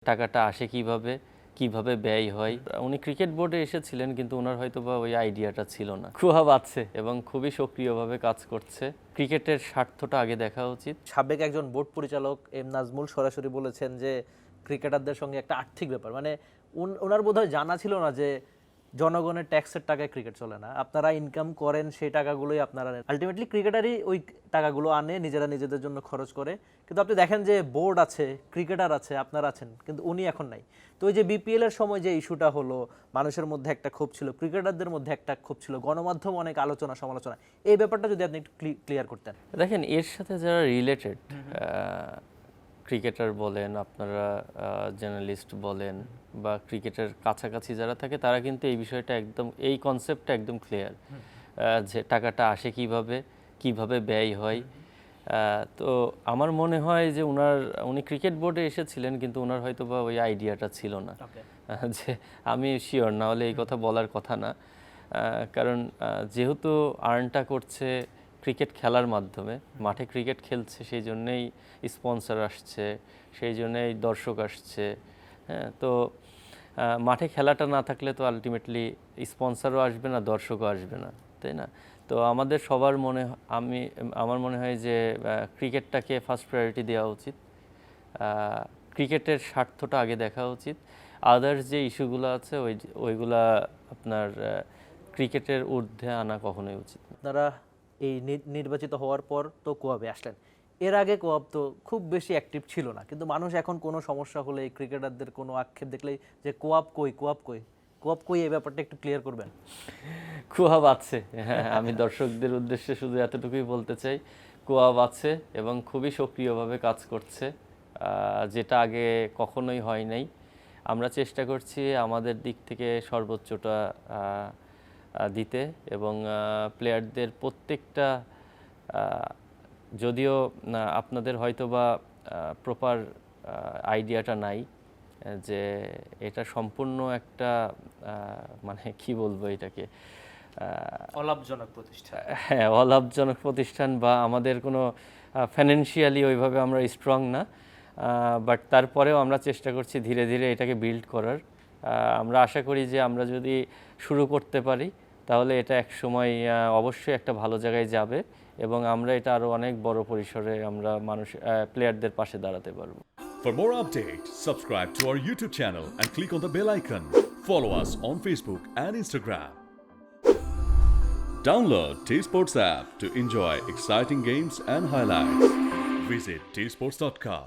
টাকাটা আসে কিভাবে, কিভাবে ব্যয় হয়। উনি ক্রিকেট বোর্ডে এসেছিলেন, কিন্তু ওনার হয়তো বা ওই আইডিয়াটা ছিল না। খুব আছে এবং খুবই সক্রিয়ভাবে কাজ করছে। ক্রিকেটের স্বার্থটা আগে দেখা উচিত। সাবেক একজন বোর্ড পরিচালক এম নাজমুল সরাসরি বলেছেন যে ক্রিকেটারদের সঙ্গে একটা আর্থিক ব্যাপার, মানে ওনার বোধহয় জানা ছিল না যে জনগণের ট্যাক্সের টাকায় ক্রিকেট চলে না, আপনারা ইনকাম করেন সেই টাকাগুলোই আপনারা আলটিমেটলি ক্রিকেটারই ওই টাকাগুলো আনে, নিজেরা নিজেদের জন্য খরচ করে। কিন্তু আপনি দেখেন যে বোর্ড আছে, ক্রিকেটার আছে, আপনারা আছেন, কিন্তু উনি এখন নাই। তো ওই যে বিপিএল এর সময় যে ইস্যুটা হলো, মানুষের মধ্যে একটা ক্ষোভ ছিল, ক্রিকেটারদের মধ্যে একটা ক্ষোভ ছিল, গণমাধ্যম অনেক আলোচনা সমালোচনা, এই ব্যাপারটা যদি আপনি একটু ক্লিয়ার করতেন। দেখেন, এর সাথে যারা রিলেটেড, ক্রিকেটার বলেন, আপনারা জার্নালিস্ট বলেন, বা ক্রিকেটের কাছাকাছি যারা থাকে, তারা কিন্তু এই বিষয়টা একদম, এই কনসেপ্টটা একদম ক্লিয়ার, যে টাকাটা আসে কিভাবে, কিভাবে ব্যয় হয়। তো আমার মনে হয় যে উনি ক্রিকেট বোর্ডে এসেছিলেন, কিন্তু ওনার হয়তো বা ওই আইডিয়াটা ছিল না। যে আমি শিওর, না হলে এই কথা বলার কথা না। কারণ যেহেতু আর্নটা করছে ক্রিকেট খেলার মাধ্যমে, মাঠে ক্রিকেট খেলছে, সেই জন্যেই স্পন্সর আসছে, সেই জন্যেই দর্শক আসছে। হ্যাঁ, তো মাঠে খেলাটা না থাকলে তো আলটিমেটলি স্পন্সরও আসবে না, দর্শকও আসবে না, তাই না? তো আমাদের সবার আমার মনে হয় যে ক্রিকেটটাকে ফার্স্ট প্রায়োরিটি দেওয়া উচিত। ক্রিকেটের স্বার্থটা আগে দেখা উচিত। আদার্স যে ইস্যুগুলো আছে ওইগুলা আপনার ক্রিকেটের ঊর্ধ্বে আনা কখনোই উচিত না। আপনারা এই নির্বাচিত হওয়ার পর তো কোয়াবে আসলেন, এর আগে কোয়াব তো খুব বেশি অ্যাক্টিভ ছিল না, কিন্তু মানুষ এখন কোনো সমস্যা হলে, ক্রিকেটারদের কোনো আক্ষেপ দেখলেই যে কোয়াব কই, কোয়াব কই, কোয়াব কই, এই ব্যাপারটা একটু ক্লিয়ার করবেন। কোয়াব আছে, হ্যাঁ, আমি দর্শকদের উদ্দেশ্যে শুধু এতটুকুই বলতে চাই, কোয়াব আছে এবং খুবই সক্রিয়ভাবে কাজ করছে, যেটা আগে কখনোই হয় নাই। আমরা চেষ্টা করছি আমাদের দিক থেকে সর্বোচ্চটা দিতে, এবং প্লেয়ারদের প্রত্যেকটা, যদিও আপনাদের হয়তো বা প্রপার আইডিয়াটা নাই যে এটা সম্পূর্ণ একটা মানে কি বলবো এটাকে, অলাভজনক প্রতিষ্ঠান। হ্যাঁ, অলাভজনক প্রতিষ্ঠান, বা আমাদের কোনো ফাইন্যান্সিয়ালি ওইভাবে আমরা স্ট্রং না, বাট তারপরেও আমরা চেষ্টা করছি ধীরে ধীরে এটাকে বিল্ড করার। আমরা আশা করি যে আমরা যদি শুরু করতে পারি, তাহলে এটা এক সময় অবশ্যই একটা ভালো জায়গায় যাবে, এবং আমরা এটা আরও অনেক বড় পরিসরে আমরা প্লেয়ারদের পাশে দাঁড়াতে পারবো। For more updates, subscribe to our YouTube channel and click on the bell icon. Follow us on Facebook and Instagram. Download T-Sports app to enjoy exciting games and highlights. Visit tsports.com.